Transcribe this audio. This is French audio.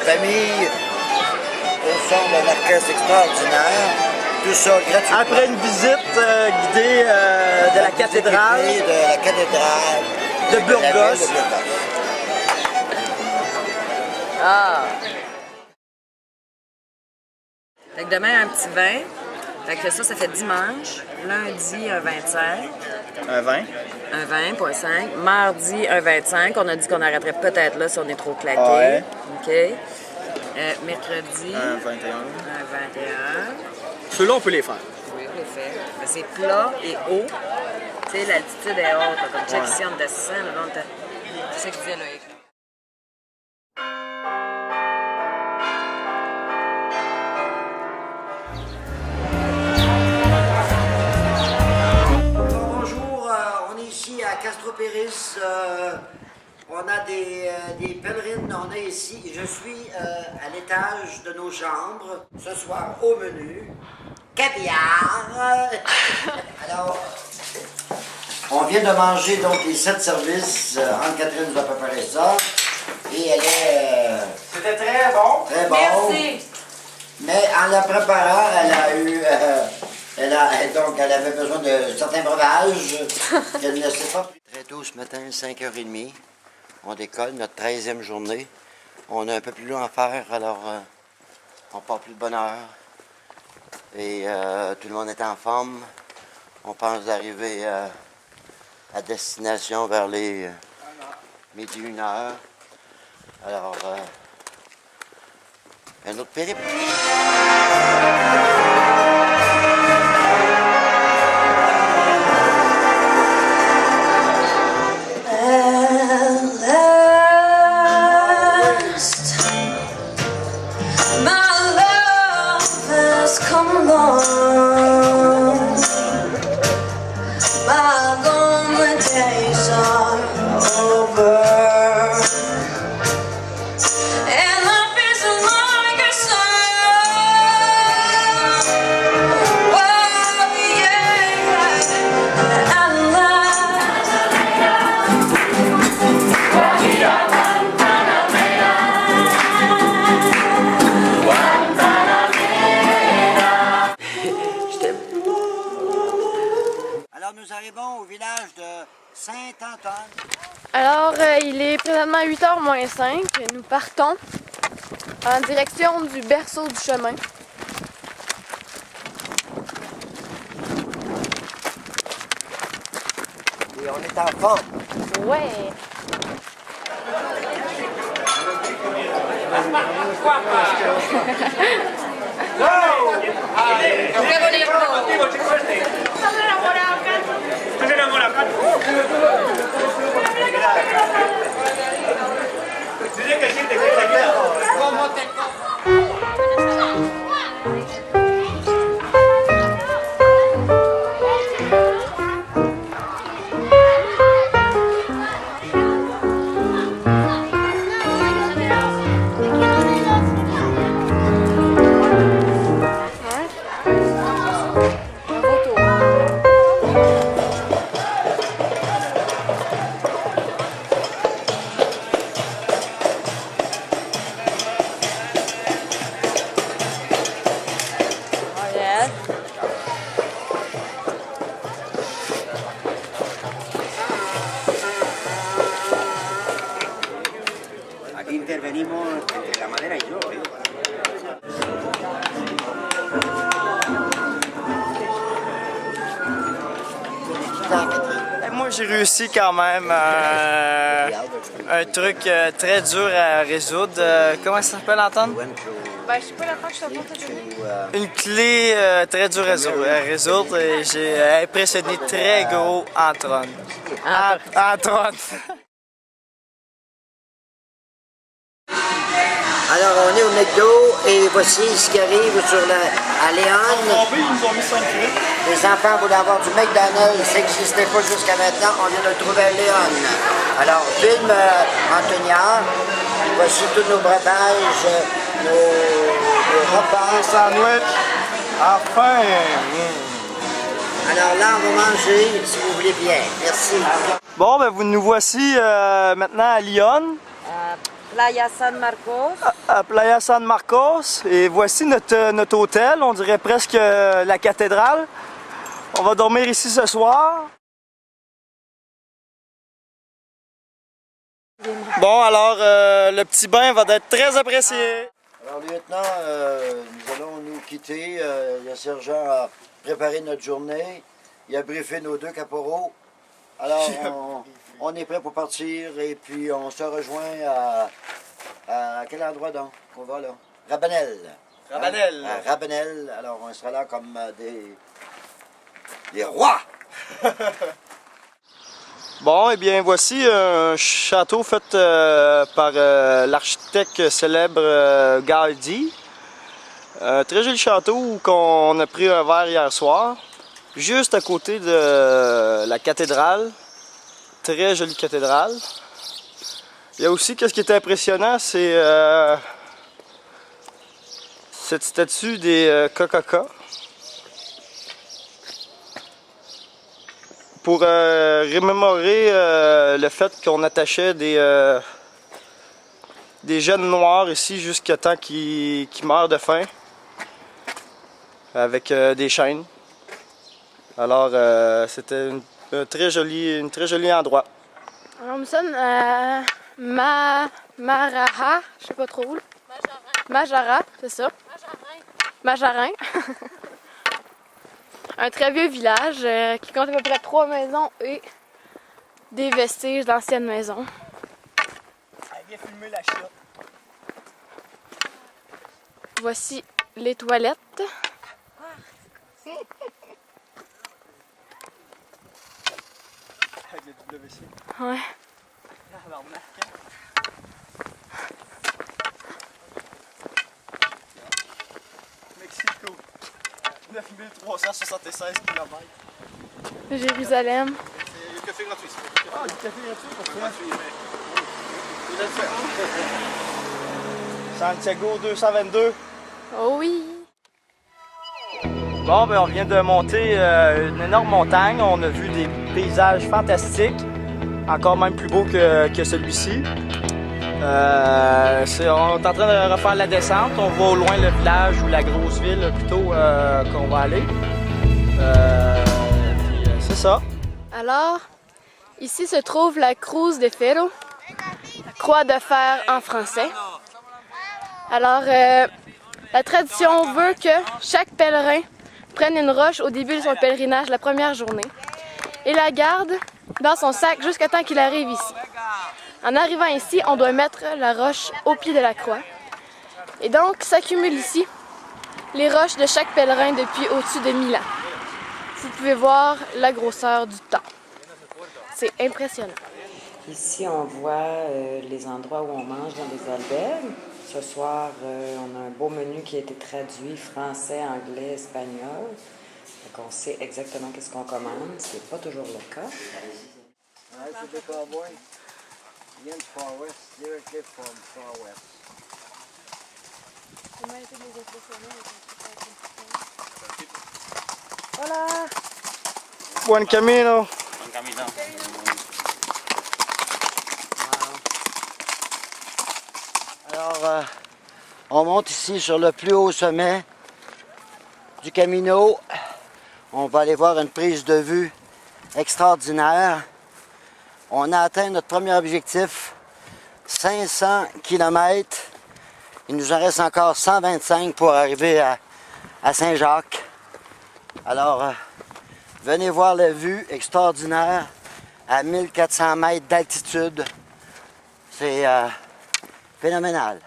famille, au son d'un orchestre extraordinaire. Tout ça gratuitement. Après une visite guidée de la cathédrale. De la cathédrale de Burgos. Ah! Fait que demain, un petit vin. Fait que ça fait dimanche. Lundi, un 25. Un vin. Un 20,5. Mardi, un 25. On a dit qu'on arrêterait peut-être là si on est trop claqué. Ouais. OK. Mercredi. Un 21. Un 21. Ceux-là, on peut les faire. Oui, on les fait. C'est plat et haut. Tu sais, l'altitude est haute. Là, comme check ici, on était 100. C'est ça qu'il disait Loïc. Bonjour, on est ici à Castro Pérez. On a des pèlerines. On est ici. Je suis à l'étage de nos chambres. Ce soir, au menu, caviar. Alors, on vient de manger donc les 7 services. Anne-Catherine nous a préparé ça. Et elle est... C'était très bon. très bon. Merci! Mais en la préparant, elle a eu... donc, elle avait besoin de certains breuvages qu'elle ne sait pas. Très tôt ce matin, 5h30, on décolle, notre 13e journée. On a un peu plus long à faire, alors on part plus de bonne heure. Et tout le monde est en forme. On pense d'arriver à destination vers les midi, 1h. Alors, un autre périple. Nous arrivons au village de Saint-Antoine. Alors, il est présentement 8h moins 5. Nous partons en direction du berceau du chemin. Et on est en forme. Ouais! Aquí intervenimos entre la madera y yo. Moi, j'ai réussi quand même un truc très dur à résoudre. Comment ça s'appelle, Antoine? Ben, je sais pas la fois que je suis en train de donner. Une clé très dure à résoudre et j'ai impressionné très gros Antoine. Antoine! Alors, on est au McDo et voici ce qui arrive à Léon. Les enfants voulaient avoir du McDonald's, ça n'existait pas jusqu'à maintenant. On vient de le trouver à Léon. Alors, filme Antonia. Voici tous nos breuvages, nos repas. Sandwich! Enfin! Alors là, on va manger, si vous voulez bien. Merci. Bon, ben vous nous voici maintenant à Lyon. Playa San Marcos. À Playa San Marcos. Et voici notre hôtel, on dirait presque la cathédrale. On va dormir ici ce soir. Bon, alors le petit bain va être très apprécié. Alors, lieutenant, nous allons nous quitter. Le sergent a préparé notre journée. Il a briefé nos deux caporaux. Alors, on est prêt pour partir et puis on se rejoint à quel endroit donc qu'on va là? Rabanel. Rabanel. Hein? À Rabanel. Alors, on sera là comme des rois. Bon, et bien voici un château fait par l'architecte célèbre Gaudi. Un très joli château qu'on a pris un verre hier soir, juste à côté de la cathédrale. Très jolie cathédrale. Il y a aussi, qu'est-ce qui est impressionnant, c'est cette statue des Kokaka. Pour remémorer le fait qu'on attachait des jeunes noirs ici jusqu'à temps qu'ils meurent de faim avec des chaînes. Alors c'était un très joli endroit. Alors nous sommes à Maraha, je sais pas trop où. Majara, c'est ça. Majarin. Un très vieux village qui compte à peu près 3 maisons et des vestiges d'anciennes maisons. Viens filmer la chute. Voici les toilettes. Avec le WC. Ouais. Mexico. 9376 km. Jérusalem. C'est le café gratuit. Ah, du café gratuit pour toi. Vous êtes fait. Santiago 222. Oh oui. Bon, ben on vient de monter une énorme montagne. On a vu des paysages fantastiques, encore même plus beaux que celui-ci. On est en train de refaire la descente. On voit au loin le village ou la grosse ville plutôt qu'on va aller. Puis c'est ça. Alors, ici se trouve la Cruz de Ferro, la croix de fer en français. Alors, la tradition veut que chaque pèlerin prenne une roche au début de son pèlerinage la première journée et la garde dans son sac jusqu'à temps qu'il arrive ici. En arrivant ici, on doit mettre la roche au pied de la croix. Et donc, s'accumulent ici les roches de chaque pèlerin depuis au-dessus de 1000 ans. Vous pouvez voir la grosseur du temps. C'est impressionnant. Ici, on voit les endroits où on mange dans des albergues. Ce soir, on a un beau menu qui a été traduit français, anglais, espagnol. Donc, on sait exactement qu'est-ce qu'on commande. C'est pas toujours le cas. Ouais, c'est des cowboys. Ils viennent du Far West, directly from Far West. Voilà! Buen camino. Alors, on monte ici sur le plus haut sommet du Camino. On va aller voir une prise de vue extraordinaire. On a atteint notre premier objectif, 500 km. Il nous en reste encore 125 pour arriver à Saint-Jacques. Alors, venez voir la vue extraordinaire à 1400 mètres d'altitude. C'est phénoménal.